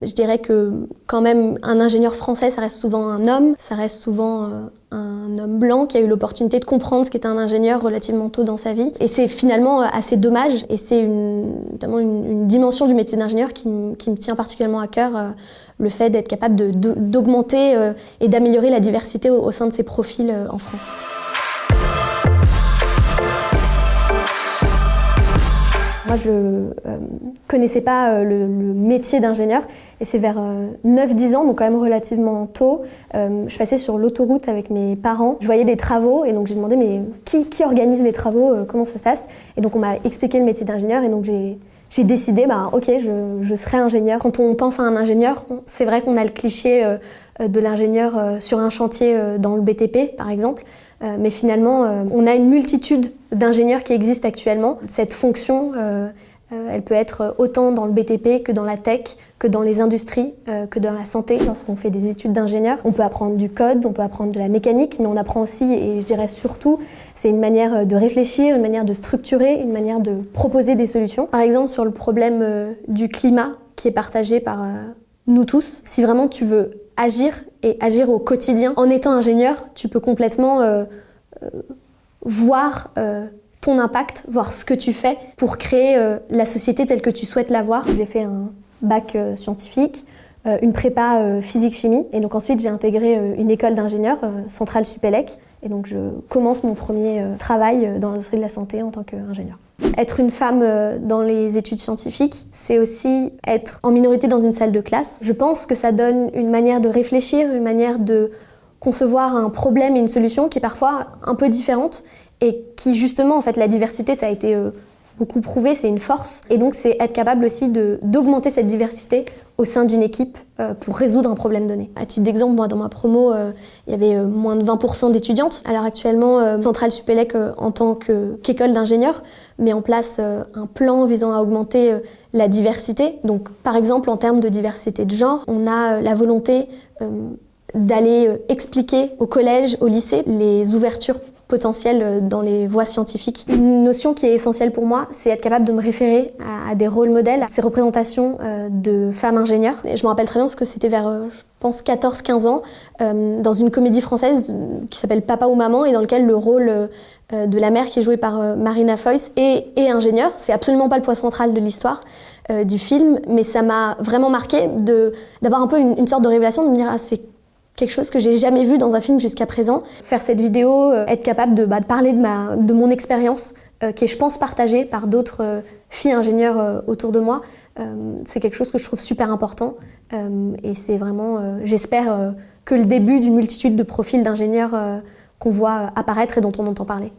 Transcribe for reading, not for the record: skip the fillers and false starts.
Je dirais que quand même un ingénieur français, ça reste souvent un homme, ça reste souvent un homme blanc qui a eu l'opportunité de comprendre ce qu'était un ingénieur relativement tôt dans sa vie. Et c'est finalement assez dommage, et c'est notamment une dimension du métier d'ingénieur qui me tient particulièrement à cœur, le fait d'être capable d'augmenter et d'améliorer la diversité au sein de ces profils en France. Moi, je ne connaissais pas le métier d'ingénieur, et c'est vers 9-10 ans, donc quand même relativement tôt, je passais sur l'autoroute avec mes parents. Je voyais des travaux, et donc j'ai demandé mais qui organise les travaux, comment ça se passe? Et donc on m'a expliqué le métier d'ingénieur, et donc j'ai décidé, ok, je serai ingénieur. Quand on pense à un ingénieur, c'est vrai qu'on a le cliché de l'ingénieur sur un chantier dans le BTP, par exemple. Mais finalement, on a une multitude d'ingénieurs qui existent actuellement. Cette fonction, elle peut être autant dans le BTP que dans la tech, que dans les industries, que dans la santé. Lorsqu'on fait des études d'ingénieur, on peut apprendre du code, on peut apprendre de la mécanique, mais on apprend aussi, et je dirais surtout, c'est une manière de réfléchir, une manière de structurer, une manière de proposer des solutions. Par exemple, sur le problème du climat, qui est partagé par nous tous, si vraiment tu veux agir et agir au quotidien, en étant ingénieur, tu peux complètement voir ton impact, voir ce que tu fais pour créer la société telle que tu souhaites la voir. J'ai fait un bac scientifique, une prépa physique-chimie, et donc ensuite j'ai intégré une école d'ingénieur, Centrale Supélec, et donc je commence mon premier travail dans l'industrie de la santé en tant qu'ingénieur. Être une femme dans les études scientifiques, c'est aussi être en minorité dans une salle de classe. Je pense que ça donne une manière de réfléchir, une manière de concevoir un problème et une solution qui est parfois un peu différente, et qui justement, en fait, la diversité, ça a été beaucoup prouvé, c'est une force. Et donc c'est être capable aussi d'augmenter cette diversité au sein d'une équipe pour résoudre un problème donné. À titre d'exemple, moi dans ma promo, il y avait moins de 20% d'étudiantes. Alors actuellement, Centrale Supélec, en tant qu'école d'ingénieurs, met en place un plan visant à augmenter la diversité. Donc par exemple, en termes de diversité de genre, on a la volonté d'aller expliquer au collège, au lycée, les ouvertures potentiel dans les voies scientifiques. Une notion qui est essentielle pour moi, c'est être capable de me référer à des rôles modèles, à ces représentations de femmes ingénieures. Et je me rappelle très bien parce que c'était vers, je pense, 14-15 ans, dans une comédie française qui s'appelle Papa ou Maman, et dans lequel le rôle de la mère, qui est jouée par Marina Foïs, est ingénieure. C'est absolument pas le point central de l'histoire du film, mais ça m'a vraiment marqué d'avoir un peu une sorte de révélation, de me dire c'est quelque chose que j'ai jamais vu dans un film jusqu'à présent. Faire cette vidéo, être capable de parler de mon expérience, qui est, je pense, partagée par d'autres filles ingénieures autour de moi, c'est quelque chose que je trouve super important. Et c'est vraiment, j'espère, que le début d'une multitude de profils d'ingénieurs qu'on voit apparaître et dont on entend parler.